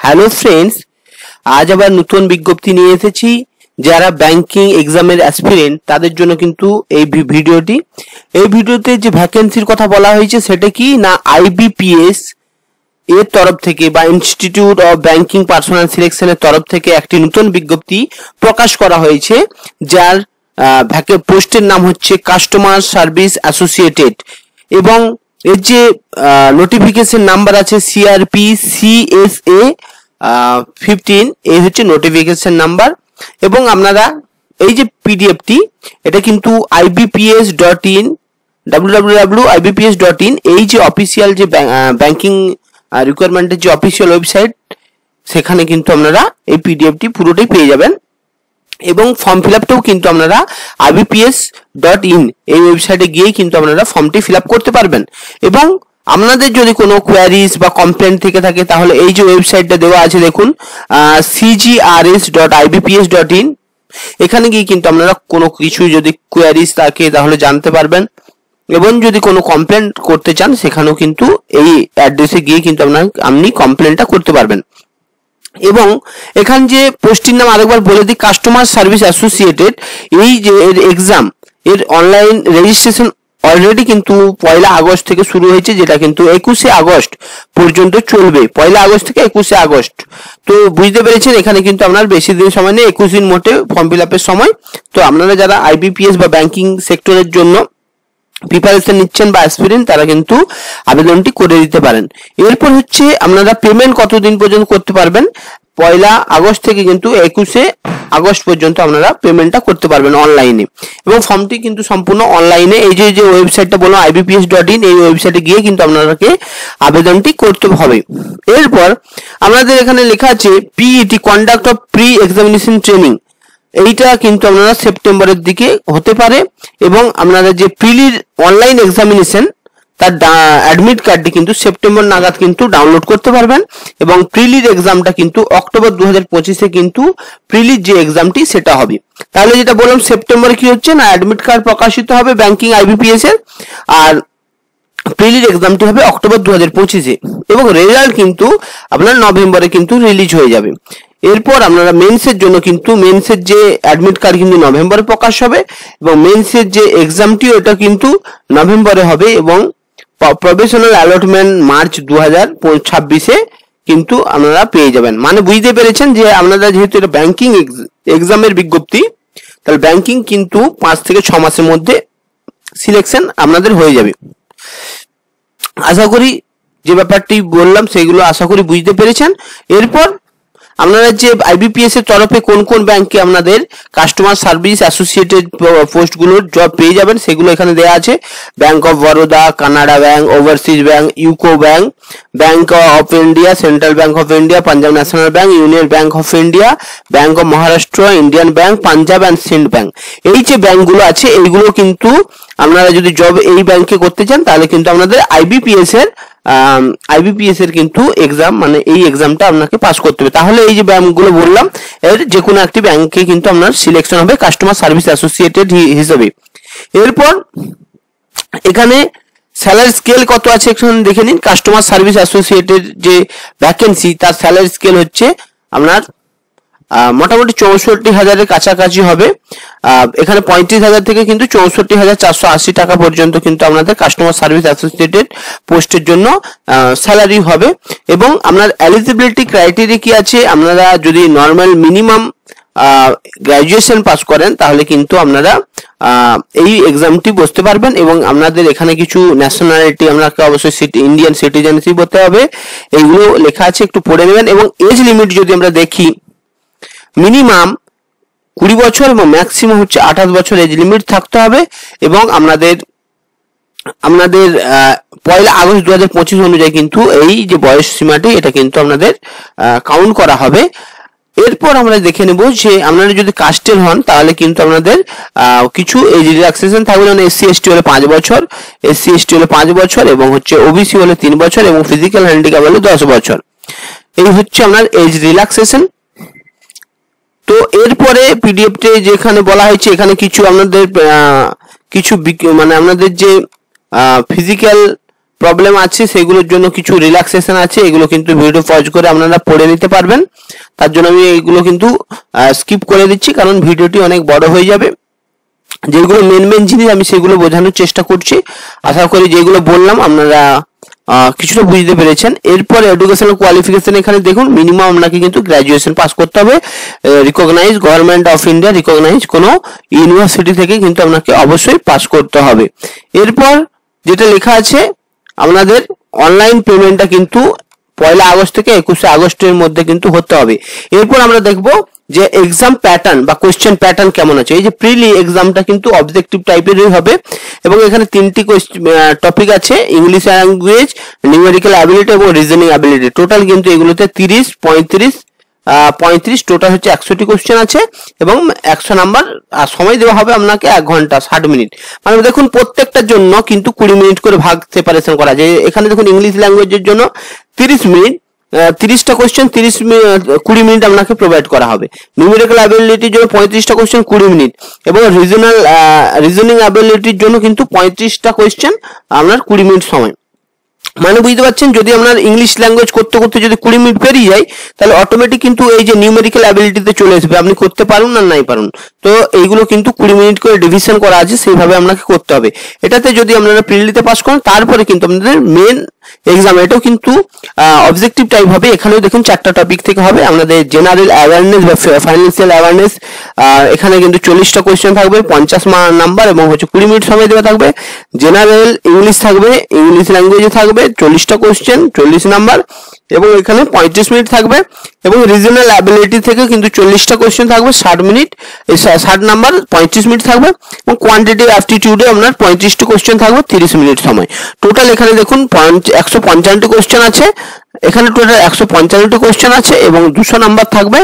Hello friends, আজ আবার নতুন বিজ্ঞপ্তি নিয়ে এসেছি। যারা ব্যাংকিং এক্সামের অ্যাসপিরেন্ট তাদের জন্য কিন্তু এই ভিডিওতে যে ভ্যাকেন্সির কথা বলা হয়েছে সেটা কি না, আইবিপিএস এর তরফ থেকে বা ইনস্টিটিউট অফ ব্যাংকিং পার্সোনাল সিলেকশনের তরফ থেকে একটি নতুন বিজ্ঞপ্তি প্রকাশ করা হয়েছে, যার পোস্টের নাম হচ্ছে কাস্টমার সার্ভিস অ্যাসোসিয়েটেড। এবং এর যে নোটিফিকেশন নাম্বার আছে CRP CSA 15, এই হচ্ছে নোটিফিকেশন নাম্বার। এবং আপনারা এই যে পিডিএফটি, এটা কিন্তু ibps.in www.ibps.in এই যে অফিসিয়াল যে ব্যাংকিং রিকোয়ারমেন্টের যে অফিসিয়াল ওয়েবসাইট, সেখানে কিন্তু আপনারা এই পিডিএফটি পুরোটাই পেয়ে যাবেন। এবং ফর্ম ফিল আপটাও কিন্তু আপনারা ibps.in এই ওয়েবসাইটে গিয়ে কিন্তু আপনারা ফর্মটি ফিল আপ করতে পারবেন। এবং আপনাদের যদি কোনো কোয়ারিজ বা কমপ্লেন থেকে থাকে তাহলে এই যে ওয়েবসাইটটা দেওয়া আছে দেখুন, cgrs.ibps.in, এখানে গিয়ে কিন্তু আপনারা কোনো কিছু যদি কোয়ারিজ থাকে তাহলে জানতে পারবেন। এবং যদি কোনো কমপ্লেন করতে চান সেখানেও কিন্তু এই অ্যাড্রেসে গিয়ে কিন্তু আপনি কমপ্লেনটা করতে পারবেন। এবং এখান যে পোস্টটির নাম আরেকবার বলে দিই, কাস্টমার সার্ভিস অ্যাসোসিয়েটেড। এই যে এর এক্সাম, এর অনলাইন রেজিস্ট্রেশন অলরেডি কিন্তু 1 আগস্ট থেকে শুরু হয়েছে, যেটা কিন্তু 21 আগস্ট পর্যন্ত চলবে। 1 আগস্ট থেকে 21 আগস্ট। তো বুঝতে পেরেছেন, এখানে কিন্তু আপনার বেশি দিন সময় নেই, 21 দিন মোটে ফর্ম ফিল আপের সময়। তো আপনারা যারা আইবিপিএস বা ব্যাংকিং সেক্টরের জন্য প্রিপারেশন নিচ্ছেন বা অ্যাসপিরেন্ট, তারা কিন্তু আবেদনটি করে দিতে পারেন। এরপর হচ্ছে আপনারা পেমেন্ট কতদিন পর্যন্ত করতে পারবেন, 1 আগস্ট থেকে কিন্তু 21 আগস্ট পর্যন্ত আপনারা পেমেন্টটা করতে পারবেন অনলাইনে। এবং ফর্মটি কিন্তু সম্পূর্ণ অনলাইনে, এই যে ওয়েবসাইটটা বললাম ibps.in, এই ওয়েবসাইটে গিয়ে কিন্তু আপনাদেরকে আবেদনটি করতে হবে। এরপর আপনাদের এখানে লেখা আছে PET, conduct of pre examination training. এইটা কিন্তু আপনারা সেপ্টেম্বরের দিকে হতে পারে। এবং আপনাদের যে প্রিলির অনলাইন এক্সামিনেশন, তার অ্যাডমিট কার্ডটি কিন্তু সেপ্টেম্বর নাগাদ কিন্তু ডাউনলোড করতে পারবেন। এবং প্রিলির এক্সামটা কিন্তু অক্টোবর 2025-এ কিন্তু প্রিলির যে এক্সামটি সেটা হবে। তাহলে যেটা বললাম, সেপ্টেম্বরে কি হচ্ছে না, অ্যাডমিট কার্ড প্রকাশিত হবে ব্যাংকিং আইবিপিএস এর, আর প্রিলির এক্সামটি হবে অক্টোবর 2025-এ। এবং রেজাল্ট কিন্তু আপনার নভেম্বরে কিন্তু রিলিজ হয়ে যাবে। এরপর আপনারা মেন্সের জন্য কিন্তু মেন্সের যে অ্যাডমিট কার্ড কিন্তু নভেম্বরে প্রকাশ হবে, এবং মেন্সের যে এক্সামটি ওটা কিন্তু নভেম্বরে হবে। এবং প্রফেশনাল অ্যালটমেন্ট মার্চ 2026-এ কিন্তু আপনারা পেয়ে যাবেন। মানে বুঝতে পেরেছেন যে আপনারা যেহেতু এটা ব্যাংকিং এক্সামের বিজ্ঞপ্তি, তাহলে ব্যাংকিং কিন্তু 5 থেকে 6 মাসের মধ্যে সিলেকশন আপনাদের হয়ে যাবে। আশা করি যে ব্যাপারটি বললাম সেগুলো আশা করি বুঝতে পেরেছেন। এরপর আপনারা যে আইবিপিএস এর তরফে কোন কোন ব্যাংকে আপনাদের কাস্টমার সার্ভিস অ্যাসোসিয়েটেড পোস্টগুলোর জব পেয়ে যাবেন সেগুলো এখানে দেওয়া আছে। Bank of Baroda, Canara bank, overseas bank, UCO bank, bank of India, central bank of India, Punjab national bank, union bank of India, bank of Maharashtra, Indian bank, Punjab and Sind bank. এই যে ব্যাংকগুলো আছে এইগুলো কিন্তু আপনারা যদি জব এই ব্যাংকে করতে চান তাহলে কিন্তু আপনাদের আইবিপিএস এর কিন্তু এক্সাম, মানে এই এক্সামটা আপনাকে পাস করতে হবে। তাহলে এই যে ব্যাংকগুলো বললাম এর যে কোনো একটি ব্যাংকে কিন্তু আপনার সিলেকশন হবে কাস্টমার সার্ভিস অ্যাসোসিয়েটেড হিসেবে। এরপর এখানে স্যালারি স্কেল কত আছে এখন দেখে নিন। কাস্টমার সার্ভিস অ্যাসোসিয়েটেড যে ভ্যাকেন্সি, তার স্যালারি স্কেল হচ্ছে আপনার মোটামুটি 64,000-এর কাছাকাছি হবে। এখানে 35,000 থেকে কিন্তু 64,480 টাকা পর্যন্ত কিন্তু আপনাদের কাস্টমার সার্ভিস অ্যাসোসিয়েটেড পোস্টের জন্য স্যালারি হবে। এবং আপনার এলিজিবিলিটি ক্রাইটেরিয়া কি আছে, আপনারা যদি নর্মাল মিনিমাম গ্রাজুয়েশন পাস করেন তাহলে কিন্তু আপনারা এই এক্সামটি বসতে পারবেন। এবং আপনাদের এখানে কিছু ন্যাশনালিটি, আপনাকে অবশ্যই ইন্ডিয়ান সিটিজেনশিপ হতে হবে, এইগুলো লেখা আছে, একটু পড়ে নেবেন। এবং এজ লিমিট যদি আমরা দেখি, মিনিমাম 20 বছর এবং ম্যাক্সিমাম হচ্ছে 28 বছর এজ লিমিট থাকতে হবে। এবং আপনাদের 1 আগস্ট 2025 অনুযায়ী কিন্তু এই যে বয়স সীমাটি এটা কিন্তু আপনাদের কাউন্ট করা হবে। এরপর আমরা দেখে নেব যে আপনারা যদি কাস্টের হন তাহলে কিন্তু আপনাদের কিছু এজ রিল্যাক্সেশন থাকবে। মানে SC ST হলে 5 বছর, SC ST হলে 5 বছর, এবং হচ্ছে OBC হলে 3 বছর, এবং ফিজিক্যাল হ্যান্ডিক্যাপ হলে 10 বছর। এই হচ্ছে আপনার এজ রিল্যাক্সেশন। তো এরপরে পিডিএফতে যেখানে বলা হয়েছে, এখানে কিছু আপনাদের কিছু মানে আপনাদের যে ফিজিক্যাল প্রবলেম আছে সেগুলোর জন্য কিছু রিল্যাক্সেশন আছে, এগুলো কিন্তু ভিডিও পজ করে আপনারা পড়ে নিতে পারবেন। তার জন্য আমি এইগুলো কিন্তু স্কিপ করে দিচ্ছি, কারণ ভিডিওটি অনেক বড় হয়ে যাবে। যেগুলো মেন জিনিস আমি সেগুলো বোঝানোর চেষ্টা করছি। আশা করি যেগুলো বললাম আপনারা কিছুটা বুঝতে পেরেছেন। এরপর এডুকেশনাল কোয়ালিফিকেশন এখানে দেখুন, মিনিমাম আপনাকে কিন্তু গ্র্যাজুয়েশন পাস করতে হবে, recognise government of India recognise কোনো ইউনিভার্সিটি থেকে কিন্তু আপনাকে অবশ্যই পাস করতে হবে। এরপর যেটা লেখা আছে আপনাদের অনলাইন পেমেন্টটা কিন্তু 1 আগস্ট থেকে 21 আগস্টের মধ্যে কিন্তু হতে হবে। এরপর আমরা দেখব যে এক্সাম প্যাটার্ন বা কোশ্চেন প্যাটার্ন কেমন আছে। এই যে প্রিলি এক্সামটা কিন্তু অবজেক্টিভ টাইপেরই হবে এবং এখানে 3টি টপিক আছে, ইংলিশ ল্যাঙ্গুয়েজ, নিউমেরিক্যাল অ্যাবিলিটি এবং রিজনিং অ্যাবিলিটি। টোটাল কিন্তু এগুলোতে 30, 35 টোটাল হচ্ছে 100টি কোশ্চেন আছে এবং 100 নাম্বার। আর সময় দেওয়া হবে আপনাকে 1 ঘন্টা 60 মিনিট। মানে দেখুন প্রত্যেকটার জন্য কিন্তু 20 মিনিট করে ভাগ সেপারেশন করা যায়। এখানে দেখুন ইংলিশ ল্যাঙ্গুয়েজের জন্য 30 মিনিট, 30টা কোশ্চেন 20 মিনিট আপনাকে প্রোভাইড করা হবে। নিউমেরিক্যাল অ্যাবিলিটির জন্য 35টা কোশ্চেন 20 মিনিট এবং রিজনিং অ্যাবিলিটির জন্য কিন্তু 35টা কোশ্চেন আপনার 20 মিনিট সময়। মানে বুঝতে পারছেন, যদি আপনার ইংলিশ ল্যাঙ্গুয়েজ করতে করতে যদি 20 মিনিট পেরিয়ে যায় তাহলে অটোমেটিক কিন্তু এই যে নিউমেরিক্যাল অ্যাবিলিটিতে চলে আসবে, আপনি করতে পারুন না নাই পারুন। তো এইগুলো কিন্তু 20 মিনিট করে ডিভিশন করা আছে, সেইভাবে আপনাকে করতে হবে। এটাতে যদি আপনারা প্রিলিতে পাস করেন তারপরে কিন্তু আপনাদের মেন এক্সাম, এটাও কিন্তু অবজেক্টিভ টাইপ হবে। এখানেও দেখুন 4টা টপিক থেকে হবে। আপনাদের জেনারেল অ্যাওয়ারনেস বা ফাইন্যান্সিয়াল অ্যাওয়ারনেস, এখানে কিন্তু 40টা কোয়েশ্চেন থাকবে, 50 নাম্বার এবং হচ্ছে 20 মিনিট সময় দেওয়া থাকবে। জেনারেল ইংলিশ থাকবে, ইংলিশ ল্যাঙ্গুয়েজে থাকবে 40টা কোয়েশ্চেন 40 নাম্বার এবং এখানে 35 মিনিট থাকবে এবং রিজনাল অ্যাবিলিটি থেকে কিন্তু 40টা কোয়েশ্চেন থাকবে 60 মিনিট, 60 নাম্বার 35 মিনিট থাকবে এবং কোয়ান্টিটিভ অ্যাপটিটিউডে আপনার 35টি কোয়েশ্চেন থাকবে 30 মিনিট সময়। টোটাল এখানে দেখুন 155টি কোয়েশ্চেন আছে, এখানে টোটাল 155টি কোয়েশ্চেন আছে এবং 200 নাম্বার থাকবে,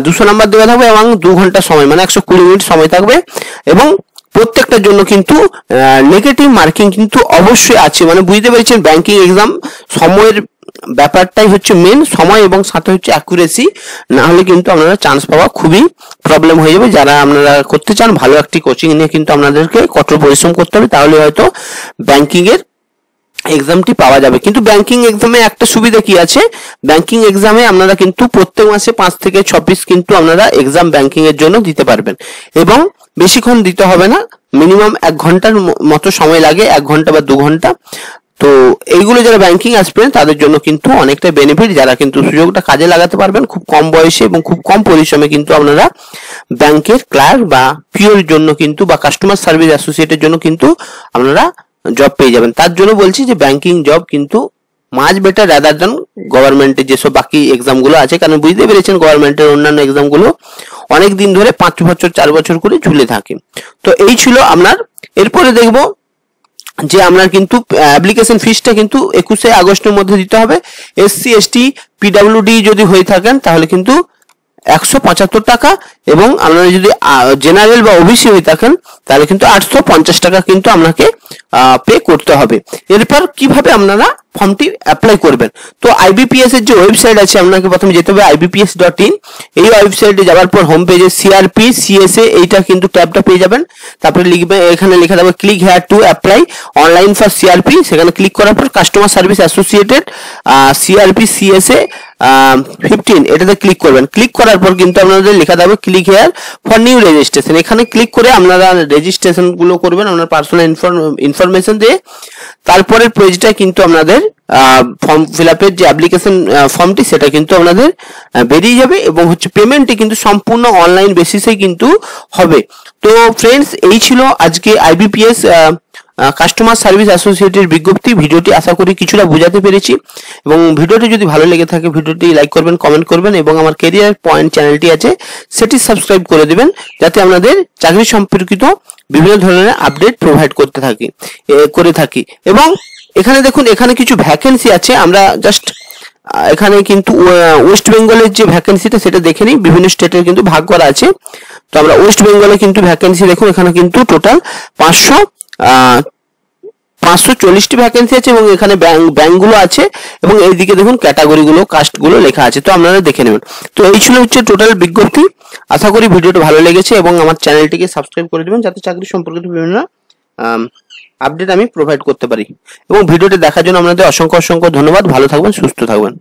200 নাম্বার দেওয়া থাকবে এবং 2 ঘন্টা সময় মানে 120 মিনিট সময় থাকবে। এবং প্রত্যেকটার জন্য কিন্তু নেগেটিভ মার্কিং কিন্তু অবশ্যই আছে। মানে বুঝতে পেরেছেন, ব্যাংকিং এক্সাম সময়ের ব্যাপারটাই হচ্ছে মেন, সময় এবং সাথে হচ্ছে অ্যাকুরেসি, না হলে কিন্তু আপনারা চান্স পাওয়া খুবই প্রবলেম হয়ে যাবে। যারা আপনারা করতে চান ভালো একটি কোচিং নিয়ে কিন্তু আপনাদেরকে কঠোর পরিশ্রম করতে হবে, তাহলে হয়তো ব্যাংকিং এর এক্সামটি পাওয়া যাবে। কিন্তু ব্যাংকিং এক্সামে একটা সুবিধা কি আছে, ব্যাংকিং এক্সামে আপনারা কিন্তু প্রত্যেক মাসে 5 থেকে 6 পিস কিন্তু আপনারা এক্সাম ব্যাংকিং এর জন্য দিতে পারবেন এবং বেশিক্ষণ দিতে হবে না, মিনিমাম 1 ঘন্টার মতো সময় লাগে, 1 ঘন্টা বা 2 ঘন্টা। তো এইগুলো যারা ব্যাংকিং আসবেন তাদের জন্য কিন্তু অনেকটা বেনিফিট, যারা কিন্তু সুযোগটা কাজে লাগাতে পারবেন খুব কম বয়সে এবং খুব কম পরিশ্রমে কিন্তু আপনারা ব্যাংকের ক্লার্ক বা পিওর জন্য কিন্তু বা কাস্টমার সার্ভিস অ্যাসোসিয়েটের জন্য কিন্তু আপনারা জব পেয়ে যাবেন। তার জন্য বলছি যে ব্যাংকিং জব কিন্তু মাচ বেটার রাদার দেন গভর্নমেন্টের যেসব বাকি এক্সামগুলো আছে, কারণ বুঝতে পেরেছেন গভর্নমেন্টের অন্যান্য এক্সামগুলো অনেক দিন ধরে 5 বছর 4 বছর করে ঝুলে থাকে। তো এই ছিল আপনার। এরপরে দেখব যে আপনার কিন্তু অ্যাপ্লিকেশন ফিসটা কিন্তু 21 আগস্টের মধ্যে দিতে হবে। SC ST PWD যদি হয়ে থাকেন তাহলে কিন্তু 175 টাকা এবং আপনারা যদি জেনারেল বা ওবিসি হয়ে থাকেন তাহলে কিন্তু 850 টাকা কিন্তু আপনাকে পে করতে হবে। এরপর কিভাবে আপনারা ফর্মটি অ্যাপ্লাই করবেন, তো IBPS এর যে ওয়েবসাইট আছে আপনাকে প্রথমে যেতে হবে ibps.in। এই ওয়েবসাইটে যাওয়ার পর হোম পেজে CRP CSA এইটা কিন্তু ট্যাবটা পেয়ে যাবেন। তারপরে লিখবে, এখানে লেখা থাকবে click here to apply online for CRP, সেখানে ক্লিক করার পর customer service associated CRP CSA 15 এটাতে ক্লিক করবেন। ক্লিক করার পর কিন্তু আপনাদের লেখা থাকবে click here for new registration, এখানে ক্লিক করে আপনারা রেজিস্ট্রেশন গুলো করবেন আপনার পার্সোনাল ইনফরমেশন দিয়ে। তারপরের পেজটা কিন্তু আপনাদের ফর্ম ফিল আপের যে অ্যাপ্লিকেশন ফর্মটি সেটা কিন্তু আপনাদের বেরিয়ে যাবে এবং হচ্ছে পেমেন্টটি কিন্তু সম্পূর্ণ অনলাইন বেসিসে কিন্তু হবে। তো ফ্রেন্ডস, এই ছিল আজকে IBPS কাস্টমার সার্ভিস অ্যাসোসিয়েটের বিজ্ঞপ্তি। ভিডিওটি আশা করি কিছুটা বোঝাতে পেরেছি এবং ভিডিওটি যদি ভালো লেগে থাকে ভিডিওটি লাইক করবেন, কমেন্ট করবেন এবং আমার ক্যারিয়ার পয়েন্ট চ্যানেলটি আছে সেটি সাবস্ক্রাইব করে দেবেন, যাতে আপনাদের চাকরি সম্পর্কিত বিভিন্ন ধরনের আপডেট প্রোভাইড করে থাকি। এবং এখানে দেখুন, এখানে কিছু ভ্যাকেন্সি আছে, আমরা জাস্ট এখানে কিন্তু ওয়েস্ট বেঙ্গলের যে ভ্যাকেন্সিটা সেটা দেখে নিই। বিভিন্ন স্টেটের কিন্তু ভাগ করা আছে, তো আমরা ওয়েস্ট বেঙ্গলে কিন্তু ভ্যাকেন্সি দেখুন, এখানে কিন্তু টোটাল 540টি ভ্যাকেন্সি আছে এবং এখানে ব্যাংকগুলো আছে এবং এইদিকে দেখুন ক্যাটাগরিগুলো কাস্টগুলো লেখা আছে, তো আপনারা দেখে নেবেন। তো এই ছিল হচ্ছে টোটাল বিজ্ঞপ্তি। আশা করি ভিডিওটা ভালো লেগেছে এবং আমার চ্যানেলটিকে সাবস্ক্রাইব করে দেবেন, যাতে চাকরি সম্পর্কিত বিভিন্ন আপডেট আমি প্রোভাইড করতে পারি। এবং ভিডিওটি দেখার জন্য আপনাদের অসংখ্য অসংখ্য ধন্যবাদ। ভালো থাকবেন, সুস্থ থাকবেন।